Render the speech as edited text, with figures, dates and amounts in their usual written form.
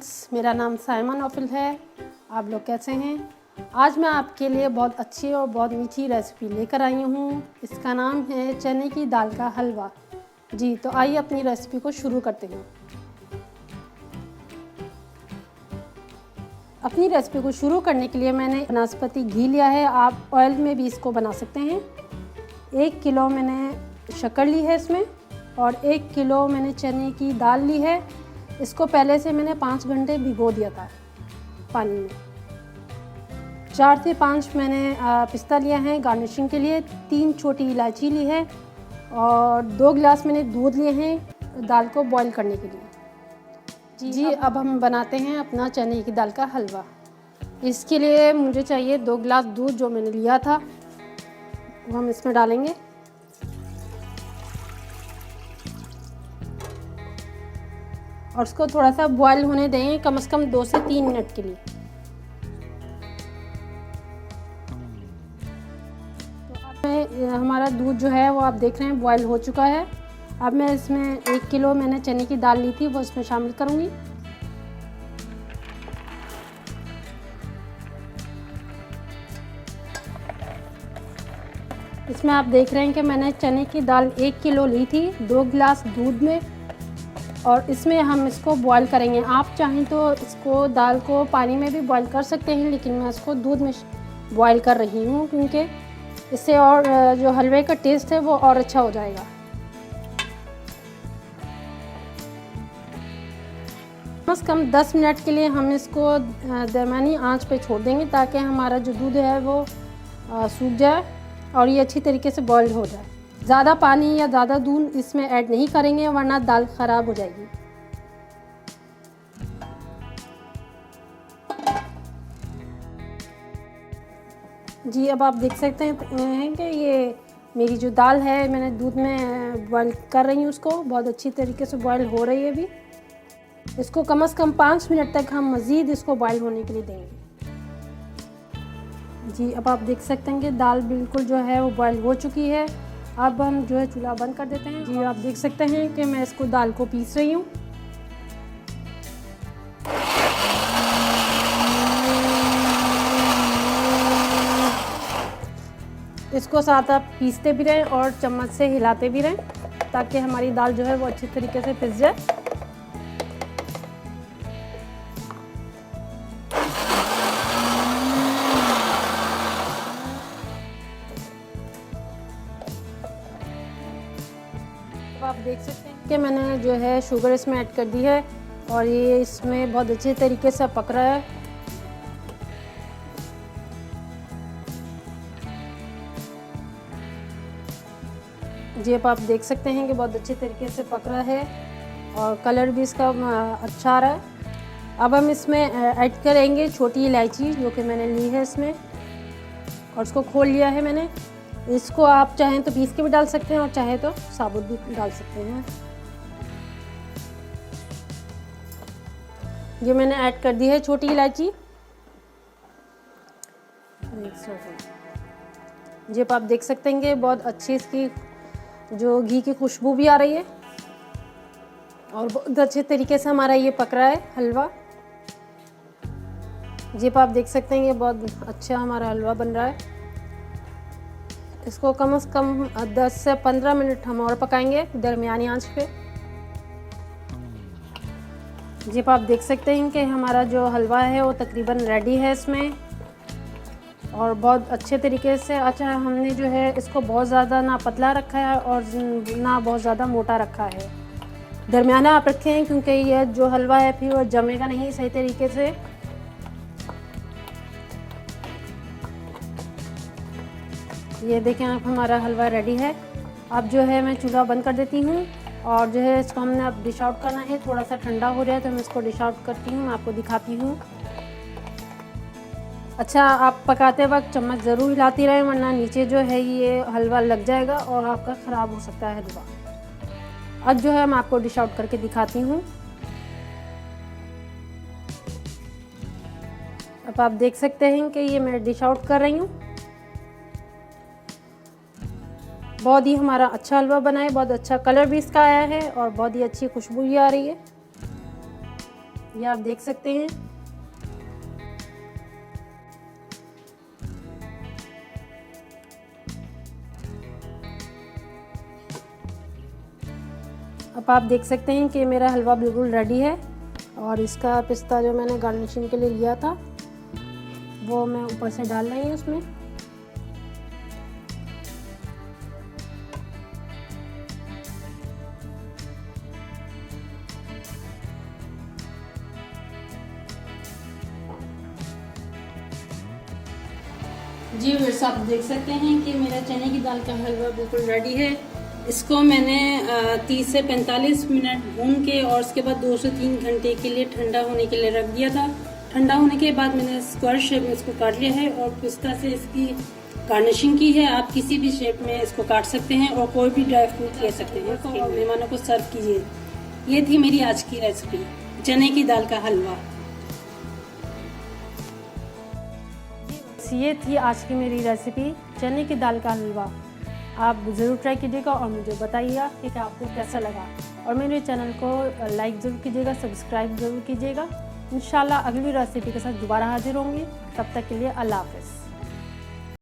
Friends, मेरा नाम Simon ऑफिल है। आप लोग कैसे हैं? आज मैं आपके लिए बहुत अच्छी और बहुत मीठी रेसिपी लेकर आई हूँ। इसका नाम है चने की दाल का हलवा। जी, तो आइए अपनी रेसिपी को शुरू करते हैं। अपनी रेसिपी को शुरू करने के लिए मैंने वनस्पति घी लिया है। आप ऑयल में भी इसको बना सकते हैं। 1 किलो मैंने शक्कर ली है इसमें, और 1 किलो मैंने चने की दाल ली है। इसको पहले से मैंने 5 घंटे भिगो दिया था पानी में। 4 से 5 मैंने पिस्ता लिया है गार्निशिंग के लिए। 3 छोटी इलायची ली है, और 2 गिलास मैंने दूध लिए हैं दाल को बॉईल करने के लिए। जी, अब हम बनाते हैं अपना चने की दाल का हलवा। इसके लिए मुझे चाहिए 2 गिलास दूध जो मैंने लिया था, वो हम इसमें डालेंगे। और उसको थोड़ा सा बॉईल होने देंगे, कम से कम 2 से 3 मिनट के लिए। तो अब हमारा दूध जो है वो आप देख रहे हैं बॉईल हो चुका है। अब मैं इसमें 1 किलो मैंने चने की दाल ली थी वो इसमें शामिल करूँगी। इसमें आप देख रहे हैं कि मैंने चने की दाल 1 किलो ली थी 2 गिलास दूध में, और इसमें हम इसको बॉईल करेंगे। आप चाहें तो इसको दाल को पानी में भी बॉईल कर सकते हैं, लेकिन मैं इसको दूध में बॉईल कर रही हूँ क्योंकि इससे और जो हलवे का टेस्ट है वो और अच्छा हो जाएगा। कम से कम 10 मिनट के लिए हम इसको दरमियानी आंच पे छोड़ देंगे, ताकि हमारा जो दूध है वो सूख जाए और ये अच्छी तरीके से बॉइल्ड हो जाए। ज़्यादा पानी या ज़्यादा दूध इसमें ऐड नहीं करेंगे, वरना दाल ख़राब हो जाएगी। जी, अब आप देख सकते हैं कि ये मेरी जो दाल है मैंने दूध में बॉईल कर रही हूँ, उसको बहुत अच्छी तरीके से बॉईल हो रही है अभी। इसको कम से कम 5 मिनट तक हम मज़ीद इसको बॉईल होने के लिए देंगे। जी, अब आप देख सकते हैं कि दाल बिल्कुल जो है वो बॉईल हो चुकी है। अब हम जो है चूल्हा बंद कर देते हैं। जी, आप देख सकते हैं कि मैं इसको दाल को पीस रही हूँ। इसको साथ आप पीसते भी रहें और चम्मच से हिलाते भी रहें, ताकि हमारी दाल जो है वो अच्छी तरीके से पिस जाए। आप देख सकते हैं कि मैंने जो है शुगर इसमें ऐड कर दी है, और ये इसमें बहुत अच्छे तरीके से पक रहा है। जी, अब आप देख सकते हैं कि बहुत अच्छे तरीके से पक रहा है और कलर भी इसका अच्छा आ रहा है। अब हम इसमें ऐड करेंगे छोटी इलायची जो कि मैंने ली है इसमें, और इसको खोल लिया है मैंने। इसको आप चाहें तो पीस के भी डाल सकते हैं और चाहे तो साबुत भी डाल सकते हैं। ये मैंने ऐड कर दी है छोटी इलायची। जी, आप देख सकते हैं कि बहुत अच्छी इसकी जो घी की खुशबू भी आ रही है, और बहुत अच्छे तरीके से हमारा ये पक रहा है हलवा। जी, आप देख सकते हैं कि बहुत अच्छा हमारा हलवा बन रहा है। इसको कम से कम 10 से 15 मिनट हम और पकाएंगे दरमियानी आंच पे। जी, आप देख सकते हैं कि हमारा जो हलवा है वो तकरीबन रेडी है इसमें, और बहुत अच्छे तरीके से। अच्छा, हमने जो है इसको बहुत ज़्यादा ना पतला रखा है और ना बहुत ज़्यादा मोटा रखा है। दरमियाना आप रखें, क्योंकि ये जो हलवा है फिर वो जमेगा नहीं सही तरीके से। ये देखें आप, हमारा हलवा रेडी है। अब जो है मैं चूल्हा बंद कर देती हूँ, और जो है इसको हमने अब डिश आउट करना है। थोड़ा सा ठंडा हो रहा है तो मैं इसको डिश आउट करती हूँ, आपको दिखाती हूँ। अच्छा, आप पकाते वक्त चम्मच ज़रूर हिलाती रहें, वरना नीचे जो है ये हलवा लग जाएगा और आपका ख़राब हो सकता है हलवा। अब जो है मैं आपको डिश आउट करके दिखाती हूँ। अब आप देख सकते हैं कि ये मैं डिश आउट कर रही हूँ। बहुत ही हमारा अच्छा हलवा बना है, बहुत अच्छा कलर भी इसका आया है और बहुत ही अच्छी खुशबू भी आ रही है। ये आप देख सकते हैं। अब आप देख सकते हैं कि मेरा हलवा बिल्कुल रेडी है और इसका पिस्ता जो मैंने गार्निशिंग के लिए लिया था वो मैं ऊपर से डाल रही हूँ उसमें। जी व्यूअर्स, आप देख सकते हैं कि मेरा चने की दाल का हलवा बिल्कुल रेडी है। इसको मैंने 30 से 45 मिनट भून के और उसके बाद 2 से 3 घंटे के लिए ठंडा होने के लिए रख दिया था। ठंडा होने के बाद मैंने स्क्वायर शेप में इसको काट लिया है और पिस्ता से इसकी गार्निशिंग की है। आप किसी भी शेप में इसको काट सकते हैं और कोई भी ड्राई फ्रूट ले सकते हैं और मेहमानों को सर्व कीजिए। ये थी मेरी आज की रेसिपी, चने की दाल का हलवा। ये थी आज की मेरी रेसिपी, चने की दाल का हलवा। आप ज़रूर ट्राई कीजिएगा और मुझे बताइएगा कि आपको कैसा लगा। और मेरे चैनल को लाइक ज़रूर कीजिएगा, सब्सक्राइब ज़रूर कीजिएगा। इंशाल्लाह अगली रेसिपी के साथ दोबारा हाजिर होंगी। तब तक के लिए अल्लाह हाफ़िज़।